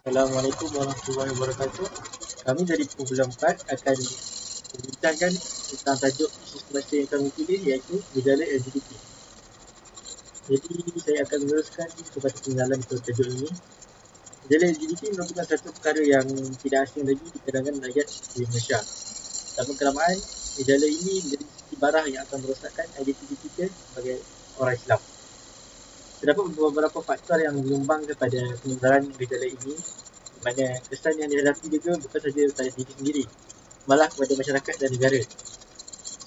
Assalamualaikum warahmatullahi wabarakatuh. Kami dari Kumpulan 4 akan membincangkan tentang tajuk isu semasa yang kami pilih, iaitu gejala LGBT. Jadi saya akan meneruskan kepada pengenalan tajuk ini. Gejala LGBT merupakan satu perkara yang tidak asing lagi di kalangan rakyat di Malaysia. Dalam kelamaan, gejala ini menjadi ibarah yang akan merosakkan identiti kita sebagai orang Islam. Terdapat beberapa faktor yang menyumbang kepada penyebaran gejala ini, di mana kesan yang dihadapi juga bukan saja pada diri sendiri, malah kepada masyarakat dan negara.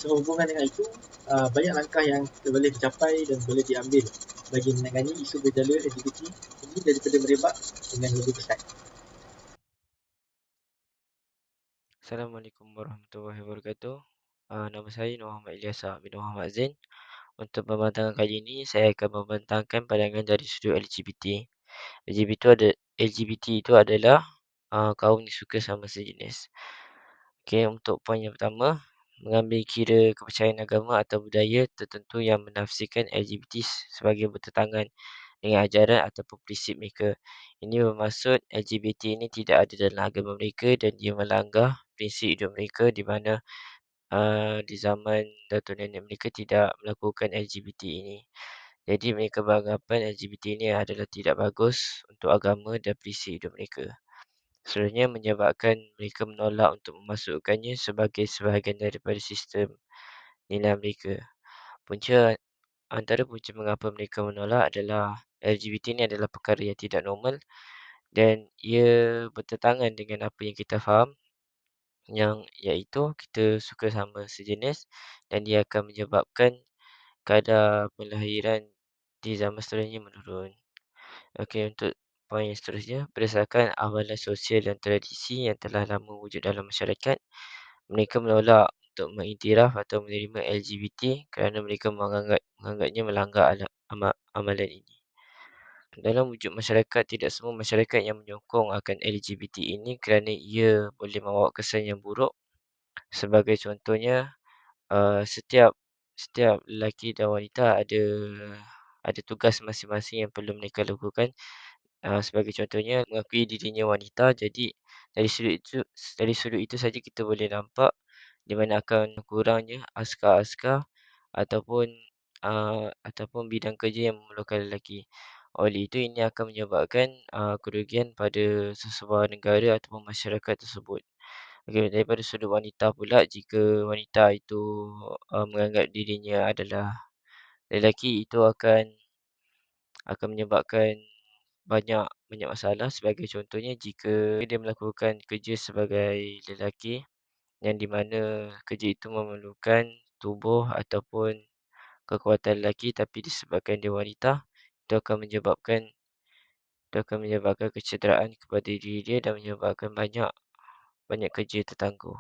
Sehubungan dengan itu, banyak langkah yang boleh dicapai dan boleh diambil bagi menangani isu gejala LGBT ini daripada merebak dengan lebih besar. Assalamualaikum warahmatullahi wabarakatuh. Nama saya Nur Muhammad Ilyasa bin Muhammad Zain. Untuk pembincangan kali ini, saya akan membentangkan pandangan dari sudut LGBT. LGBT itu adalah kaum yang suka sama sejenis. Okey, untuk poin yang pertama, mengambil kira kepercayaan agama atau budaya tertentu yang menafsirkan LGBT sebagai bertentangan dengan ajaran ataupun prinsip mereka. Ini bermaksud LGBT ini tidak ada dalam agama mereka dan dia melanggar prinsip hidup mereka di mana di zaman datuk nenek mereka tidak melakukan LGBT ini. Jadi mereka beranggapan LGBT ini adalah tidak bagus untuk agama dan prinsip hidup mereka. Seterusnya menyebabkan mereka menolak untuk memasukkannya sebagai sebahagian daripada sistem nilai mereka. Antara punca mengapa mereka menolak adalah LGBT ini adalah perkara yang tidak normal dan ia bertentangan dengan apa yang kita faham, yang iaitu kita suka sama sejenis dan dia akan menyebabkan kadar pelahiran di zaman seterusnya menurun. Okey, untuk poin yang seterusnya, berdasarkan amalan sosial dan tradisi yang telah lama wujud dalam masyarakat, mereka menolak untuk mengiktiraf atau menerima LGBT kerana mereka menganggapnya melanggar amalan ini. Dalam wujud masyarakat, tidak semua masyarakat yang menyokong akan LGBT ini kerana ia boleh membawa kesan yang buruk. Sebagai contohnya, setiap setiap lelaki dan wanita ada tugas masing-masing yang perlu mereka lakukan. Sebagai contohnya, mengakui dirinya wanita, jadi dari sudut itu saja kita boleh nampak di mana akan kurangnya askar-askar ataupun ataupun bidang kerja yang memerlukan lelaki. Oleh itu, ini akan menyebabkan kerugian pada sesebuah negara ataupun masyarakat tersebut. Okey, daripada sudut wanita pula, jika wanita itu menganggap dirinya adalah lelaki, itu akan menyebabkan banyak banyak masalah. Sebagai contohnya, jika dia melakukan kerja sebagai lelaki yang di mana kerja itu memerlukan tubuh ataupun kekuatan lelaki, tapi disebabkan dia wanita, itu akan menyebabkan kecederaan kepada diri dia dan menyebabkan banyak banyak kerja tertangguh.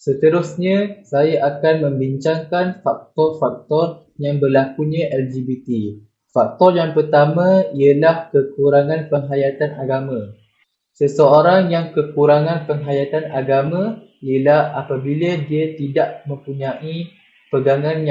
Seterusnya, saya akan membincangkan faktor-faktor yang berlakunya LGBT. Faktor yang pertama ialah kekurangan penghayatan agama. Seseorang yang kekurangan penghayatan agama ialah apabila dia tidak mempunyai pegangan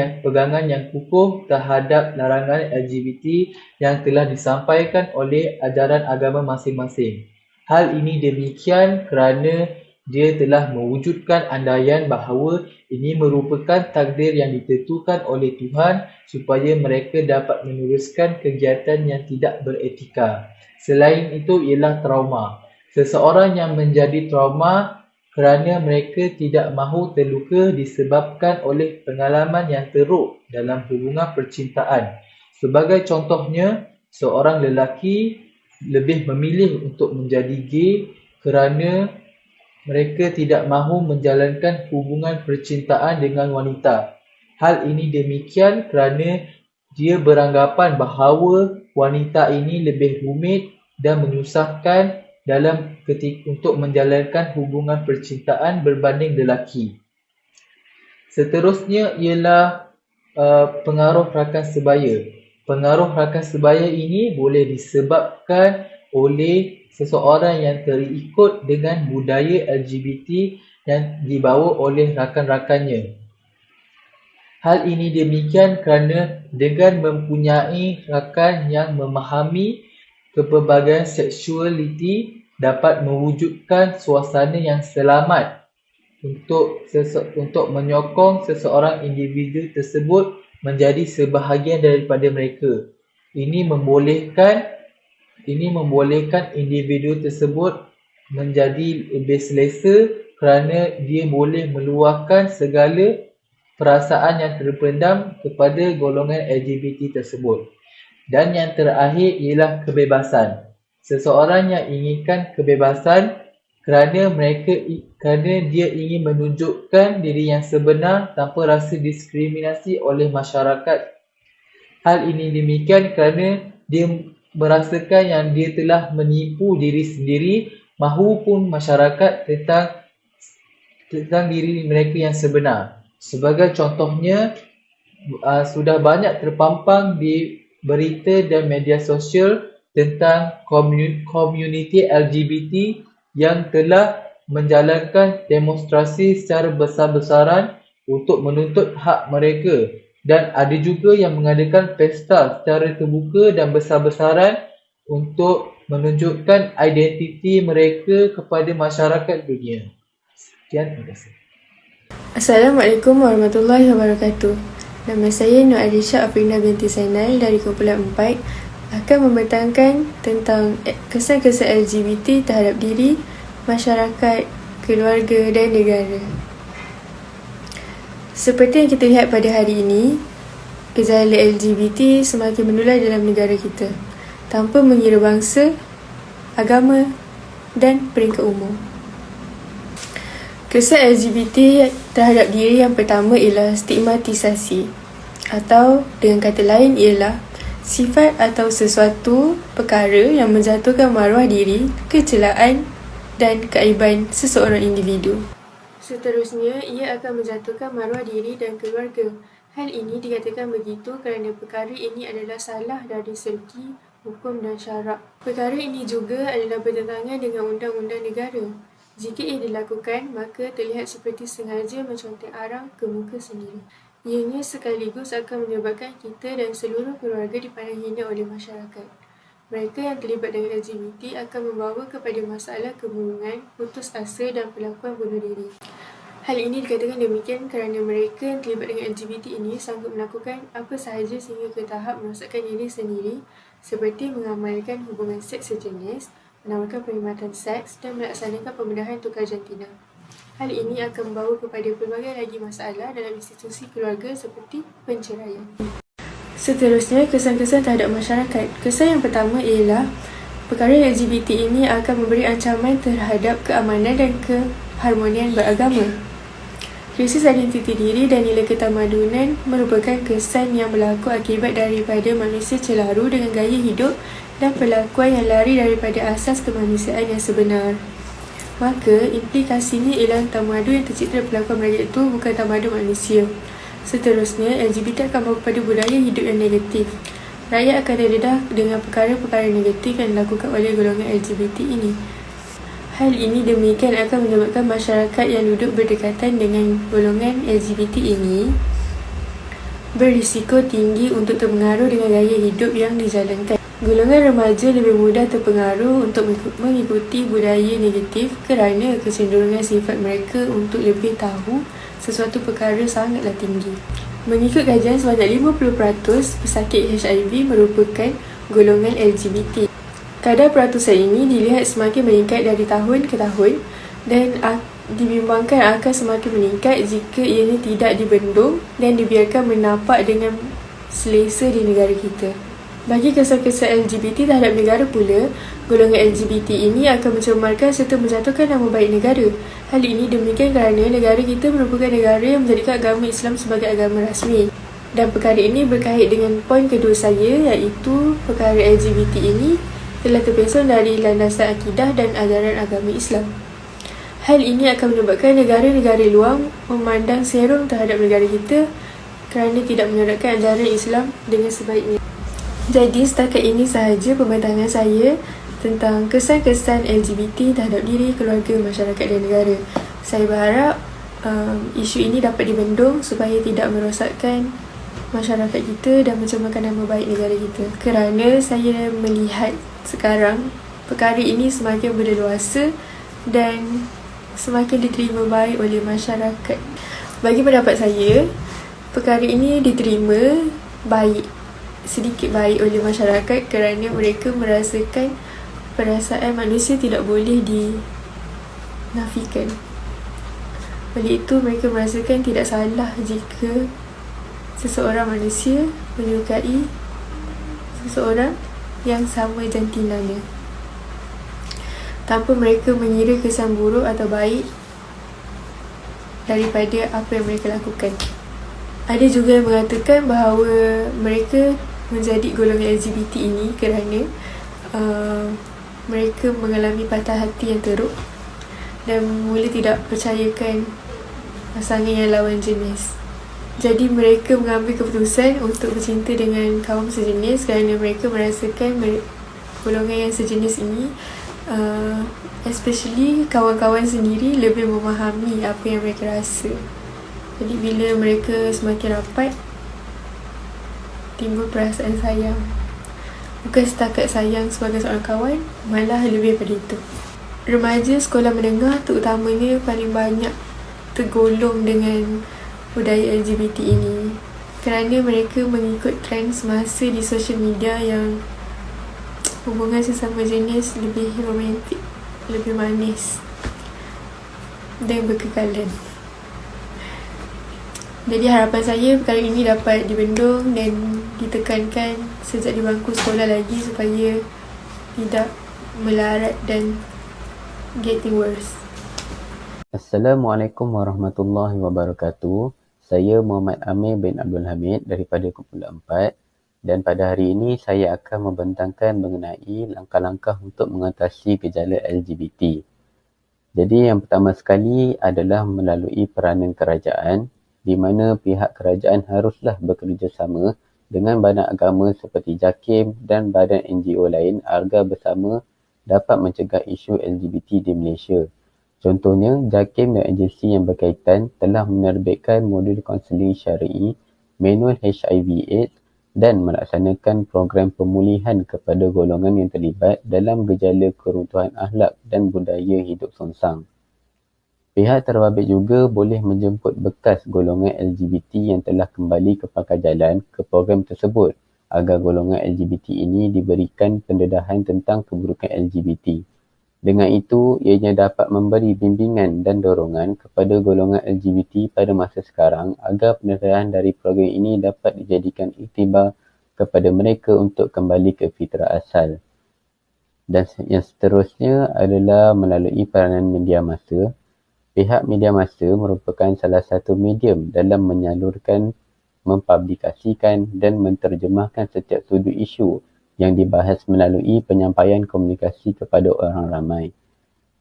yang kukuh terhadap larangan LGBT yang telah disampaikan oleh ajaran agama masing-masing. Hal ini demikian kerana dia telah mewujudkan andaian bahawa ini merupakan takdir yang ditentukan oleh Tuhan supaya mereka dapat meneruskan kegiatan yang tidak beretika. Selain itu ialah trauma. Seseorang yang menjadi trauma kerana mereka tidak mahu terluka disebabkan oleh pengalaman yang teruk dalam hubungan percintaan. Sebagai contohnya, seorang lelaki lebih memilih untuk menjadi gay kerana mereka tidak mahu menjalankan hubungan percintaan dengan wanita. Hal ini demikian kerana dia beranggapan bahawa wanita ini lebih rumit dan menyusahkan untuk menjalankan hubungan percintaan berbanding lelaki. Seterusnya ialah pengaruh rakan sebaya. Pengaruh rakan sebaya ini boleh disebabkan oleh seseorang yang terikut dengan budaya LGBT yang dibawa oleh rakan-rakannya. Hal ini demikian kerana dengan mempunyai rakan yang memahami kepelbagaian seksualiti dapat mewujudkan suasana yang selamat untuk menyokong seseorang individu tersebut menjadi sebahagian daripada mereka. Ini membolehkan individu tersebut menjadi lebih selesa kerana dia boleh meluahkan segala perasaan yang terpendam kepada golongan LGBT tersebut. Dan yang terakhir ialah kebebasan. Seseorang yang inginkan kebebasan kerana dia ingin menunjukkan diri yang sebenar tanpa rasa diskriminasi oleh masyarakat. Hal ini demikian kerana dia merasakan yang dia telah menipu diri sendiri mahupun masyarakat tentang diri mereka yang sebenar. Sebagai contohnya, sudah banyak terpampang di berita dan media sosial tentang komuniti LGBT yang telah menjalankan demonstrasi secara besar-besaran untuk menuntut hak mereka, dan ada juga yang mengadakan pesta secara terbuka dan besar-besaran untuk menunjukkan identiti mereka kepada masyarakat dunia. Sekian, terima kasih. Assalamualaikum warahmatullahi wabarakatuh. Nama saya Nur Arisha Afrina binti Zainal dari kumpulan 4 akan membentangkan tentang kesan-kesan LGBT terhadap diri, masyarakat, keluarga dan negara. Seperti yang kita lihat pada hari ini, gejala LGBT semakin menular dalam negara kita tanpa mengira bangsa, agama dan peringkat umur. Kesan LGBT terhadap diri yang pertama ialah stigmatisasi, atau dengan kata lain ialah sifat atau sesuatu perkara yang menjatuhkan maruah diri, kecelaan dan keaiban seseorang individu. Seterusnya, ia akan menjatuhkan maruah diri dan keluarga. Hal ini dikatakan begitu kerana perkara ini adalah salah dari segi hukum dan syarak. Perkara ini juga adalah bertentangan dengan undang-undang negara. Jika ia dilakukan, maka terlihat seperti sengaja menconteng arang ke muka sendiri. Ianya sekaligus akan menyebabkan kita dan seluruh keluarga dipandang hina oleh masyarakat. Mereka yang terlibat dengan LGBT akan membawa kepada masalah kemurungan, putus asa dan perlakuan bunuh diri. Hal ini dikatakan demikian kerana mereka yang terlibat dengan LGBT ini sanggup melakukan apa sahaja sehingga ke tahap merosakkan diri sendiri, seperti mengamalkan hubungan seks sejenis, menawarkan perkhidmatan seks dan melaksanakan pembedahan tukar jantina. Hal ini akan membawa kepada pelbagai lagi masalah dalam institusi keluarga seperti penceraian. Seterusnya, kesan-kesan terhadap masyarakat. Kesan yang pertama ialah perkara LGBT ini akan memberi ancaman terhadap keamanan dan keharmonian beragama. Krisis identiti diri dan nilai ketamadunan merupakan kesan yang berlaku akibat daripada manusia celaru dengan gaya hidup dan perlakuan yang lari daripada asas kemanusiaan yang sebenar. Maka, implikasinya ialah tamadu yang tercipta perlakuan mereka itu bukan tamadu manusia. Seterusnya, LGBT akan membawa kepada budaya hidup yang negatif. Rakyat akan terdedah dengan perkara-perkara negatif yang dilakukan oleh golongan LGBT ini. Hal ini demikian akan menyebabkan masyarakat yang duduk berdekatan dengan golongan LGBT ini berisiko tinggi untuk terpengaruh dengan gaya hidup yang dijalankan. Golongan remaja lebih mudah terpengaruh untuk mengikuti budaya negatif kerana kecenderungan sifat mereka untuk lebih tahu sesuatu perkara sangatlah tinggi. Mengikut kajian, sebanyak 50% pesakit HIV merupakan golongan LGBT. Kadar peratusan ini dilihat semakin meningkat dari tahun ke tahun dan dibimbangkan akan semakin meningkat jika ianya tidak dibendung dan dibiarkan menapak dengan selesa di negara kita. Bagi kesan-kesan LGBT terhadap negara pula, golongan LGBT ini akan mencemarkan serta menjatuhkan nama baik negara. Hal ini demikian kerana negara kita merupakan negara yang menjadikan agama Islam sebagai agama rasmi. Dan perkara ini berkait dengan poin kedua saya, iaitu perkara LGBT ini telah terpeson dari landasan akidah dan ajaran agama Islam. Hal ini akan menyebabkan negara-negara luar memandang serong terhadap negara kita kerana tidak menerapkan ajaran Islam dengan sebaiknya. Jadi setakat ini sahaja pembentangan saya tentang kesan-kesan LGBT terhadap diri, keluarga, masyarakat dan negara. Saya berharap isu ini dapat dibendung supaya tidak merosakkan masyarakat kita dan mencemarkan nama baik negara kita. Kerana saya melihat sekarang perkara ini semakin berleluasa dan semakin diterima baik oleh masyarakat. Bagi pendapat saya, perkara ini diterima sedikit baik oleh masyarakat kerana mereka merasakan perasaan manusia tidak boleh dinafikan. Oleh itu, mereka merasakan tidak salah jika seseorang manusia menyukai seseorang yang sama jantinanya, tanpa mereka mengira kesan buruk atau baik daripada apa yang mereka lakukan. Ada juga yang mengatakan bahawa mereka menjadi golongan LGBT ini kerana mereka mengalami patah hati yang teruk dan mula tidak percayakan pasangan yang lawan jenis. Jadi mereka mengambil keputusan untuk bercinta dengan kaum sejenis kerana mereka merasakan golongan yang sejenis ini, especially kawan-kawan sendiri, lebih memahami apa yang mereka rasa. Jadi bila mereka semakin rapat, timbul perasaan sayang. Bukan setakat sayang sebagai seorang kawan, malah lebih daripada itu. Remaja sekolah menengah terutamanya paling banyak tergolong dengan budaya LGBT ini kerana mereka mengikut trend semasa di sosial media yang hubungan sesama jenis lebih romantik, lebih manis dan berkekalan. Jadi harapan saya perkara ini dapat dibendung dan ditekankan sejak di bangku sekolah lagi supaya tidak melarat dan getting worse. Assalamualaikum warahmatullahi wabarakatuh. Saya Muhammad Amir bin Abdul Hamid daripada Kumpulan 4 dan pada hari ini saya akan membentangkan mengenai langkah-langkah untuk mengatasi gejala LGBT. Jadi yang pertama sekali adalah melalui peranan kerajaan, di mana pihak kerajaan haruslah bekerjasama dengan badan agama seperti JAKIM dan badan NGO lain agar bersama dapat mencegah isu LGBT di Malaysia. Contohnya, JAKIM dan agensi yang berkaitan telah menerbitkan modul kaunseling syar'i, manual HIV/AIDS dan melaksanakan program pemulihan kepada golongan yang terlibat dalam gejala keruntuhan akhlak dan budaya hidup songsang. Pihak terbabit juga boleh menjemput bekas golongan LGBT yang telah kembali ke pangkal jalan ke program tersebut agar golongan LGBT ini diberikan pendedahan tentang keburukan LGBT. Dengan itu, ianya dapat memberi bimbingan dan dorongan kepada golongan LGBT pada masa sekarang agar pendedahan dari program ini dapat dijadikan iktibar kepada mereka untuk kembali ke fitrah asal. Dan yang seterusnya adalah melalui peranan media massa. Pihak media massa merupakan salah satu medium dalam menyalurkan, mempublikasikan dan menterjemahkan setiap sudut isu yang dibahas melalui penyampaian komunikasi kepada orang ramai.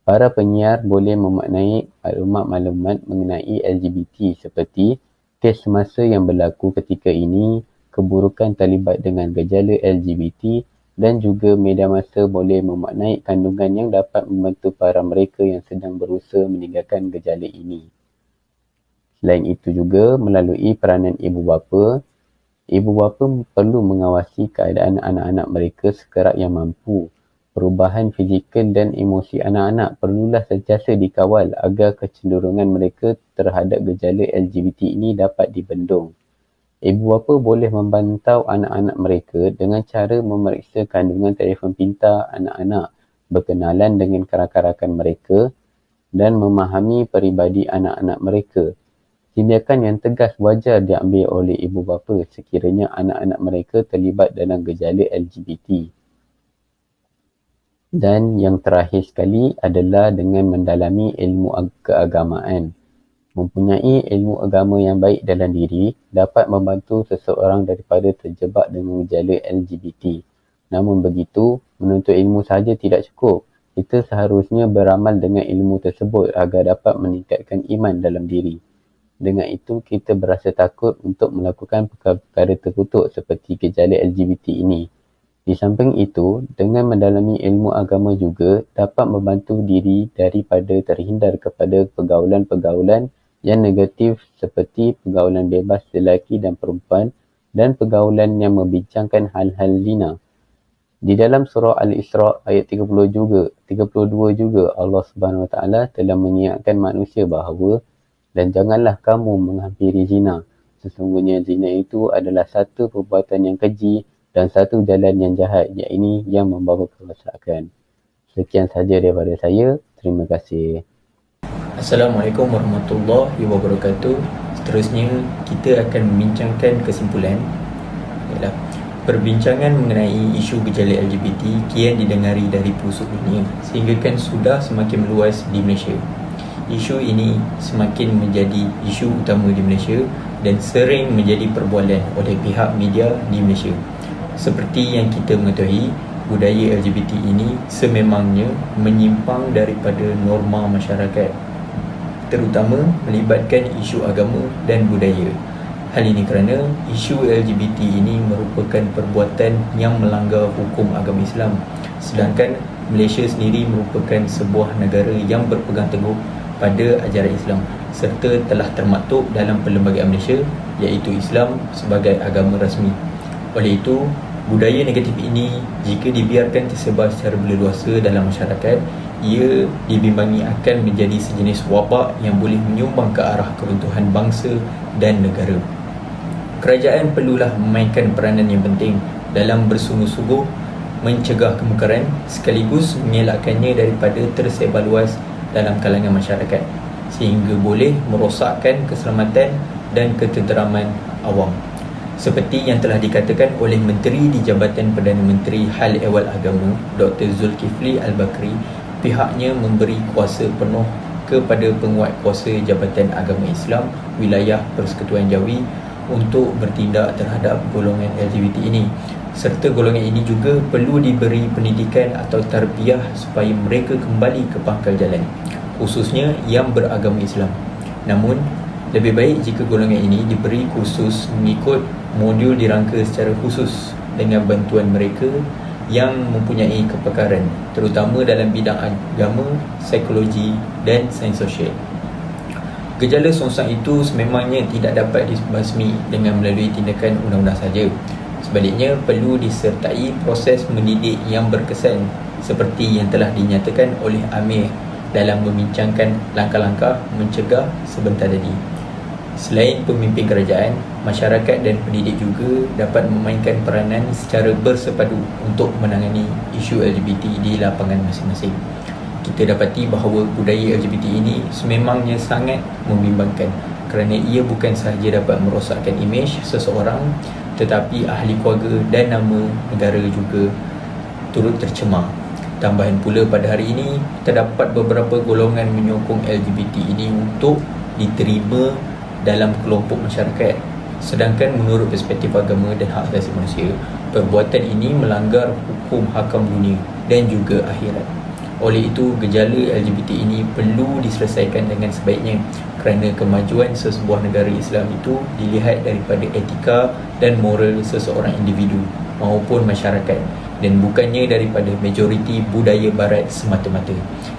Para penyiar boleh memaknai maklumat-maklumat mengenai LGBT seperti kes semasa yang berlaku ketika ini, keburukan terlibat dengan gejala LGBT dan juga media massa boleh memaknai kandungan yang dapat membantu para mereka yang sedang berusaha meninggalkan gejala ini. Selain itu juga melalui peranan ibu bapa perlu mengawasi keadaan anak-anak mereka sekerap yang mampu. Perubahan fizikal dan emosi anak-anak perlulah sentiasa dikawal agar kecenderungan mereka terhadap gejala LGBT ini dapat dibendung. Ibu bapa boleh membantau anak-anak mereka dengan cara memeriksa kandungan telefon pintar anak-anak, berkenalan dengan rakan-rakan mereka dan memahami peribadi anak-anak mereka. Tindakan yang tegas wajar diambil oleh ibu bapa sekiranya anak-anak mereka terlibat dalam gejala LGBT. Dan yang terakhir sekali adalah dengan mendalami ilmu keagamaan. Mempunyai ilmu agama yang baik dalam diri dapat membantu seseorang daripada terjebak dengan gejala LGBT. Namun begitu, menuntut ilmu sahaja tidak cukup. Kita seharusnya beramal dengan ilmu tersebut agar dapat meningkatkan iman dalam diri. Dengan itu, kita berasa takut untuk melakukan perkara-perkara terkutuk seperti gejala LGBT ini. Di samping itu, dengan mendalami ilmu agama juga dapat membantu diri daripada terhindar kepada pergaulan-pergaulan yang negatif seperti pergaulan bebas lelaki dan perempuan dan pergaulan yang membincangkan hal-hal zina. Di dalam surah Al-Isra ayat 32 juga Allah Subhanahu Wa Taala telah mengingatkan manusia bahawa dan janganlah kamu menghampiri zina. Sesungguhnya zina itu adalah satu perbuatan yang keji dan satu jalan yang jahat, iaitu yang membawa kerosakan. Sekian sahaja daripada saya. Terima kasih. Assalamualaikum warahmatullahi wabarakatuh. Seterusnya, kita akan membincangkan kesimpulan. Ialah perbincangan mengenai isu gejala LGBT kian didengari dari pelosok dunia sehingga kan sudah semakin meluas di Malaysia. Isu ini semakin menjadi isu utama di Malaysia dan sering menjadi perbualan oleh pihak media di Malaysia. Seperti yang kita mengetahui, budaya LGBT ini sememangnya menyimpang daripada norma masyarakat, terutama melibatkan isu agama dan budaya. Hal ini kerana isu LGBT ini merupakan perbuatan yang melanggar hukum agama Islam, sedangkan Malaysia sendiri merupakan sebuah negara yang berpegang teguh pada ajaran Islam serta telah termaktub dalam Perlembagaan Malaysia iaitu Islam sebagai agama rasmi. Oleh itu, budaya negatif ini jika dibiarkan tersebar secara berleluasa dalam masyarakat, ia dibimbangi akan menjadi sejenis wabak yang boleh menyumbang ke arah keruntuhan bangsa dan negara. Kerajaan perlulah memainkan peranan yang penting dalam bersungguh-sungguh mencegah kemungkaran sekaligus mengelakkannya daripada tersebar luas dalam kalangan masyarakat sehingga boleh merosakkan keselamatan dan ketenteraman awam. Seperti yang telah dikatakan oleh Menteri di Jabatan Perdana Menteri Hal Ehwal Agama Dr. Zulkifli Al-Bakri, pihaknya memberi kuasa penuh kepada penguatkuasa Jabatan Agama Islam Wilayah Persekutuan Jawi untuk bertindak terhadap golongan LGBT ini, serta golongan ini juga perlu diberi pendidikan atau tarbiyah supaya mereka kembali ke pangkal jalan, khususnya yang beragama Islam. Namun, lebih baik jika golongan ini diberi kursus mengikut modul dirangka secara khusus dengan bantuan mereka yang mempunyai kepakaran, terutama dalam bidang agama, psikologi dan sains sosial. Gejala songsang itu sememangnya tidak dapat dibasmi dengan melalui tindakan undang-undang saja. Sebaliknya, perlu disertai proses mendidik yang berkesan seperti yang telah dinyatakan oleh Amir dalam membincangkan langkah-langkah mencegah sebentar tadi. Selain pemimpin kerajaan, masyarakat dan pendidik juga dapat memainkan peranan secara bersepadu untuk menangani isu LGBT di lapangan masing-masing. Kita dapati bahawa budaya LGBT ini sememangnya sangat membimbangkan kerana ia bukan sahaja dapat merosakkan imej seseorang, tetapi ahli keluarga dan nama negara juga turut tercemar. Tambahan pula, pada hari ini terdapat beberapa golongan menyokong LGBT ini untuk diterima dalam kelompok masyarakat. Sedangkan menurut perspektif agama dan hak asasi manusia, perbuatan ini melanggar hukum hakam dunia dan juga akhirat. Oleh itu, gejala LGBT ini perlu diselesaikan dengan sebaiknya kerana kemajuan sesebuah negara Islam itu dilihat daripada etika dan moral seseorang individu maupun masyarakat dan bukannya daripada majoriti budaya barat semata-mata.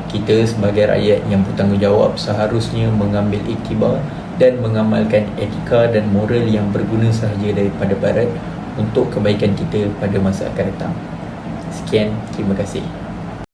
Kita sebagai rakyat yang bertanggungjawab seharusnya mengambil iktibar dan mengamalkan etika dan moral yang berguna sahaja daripada barat untuk kebaikan kita pada masa akan datang. Sekian, terima kasih.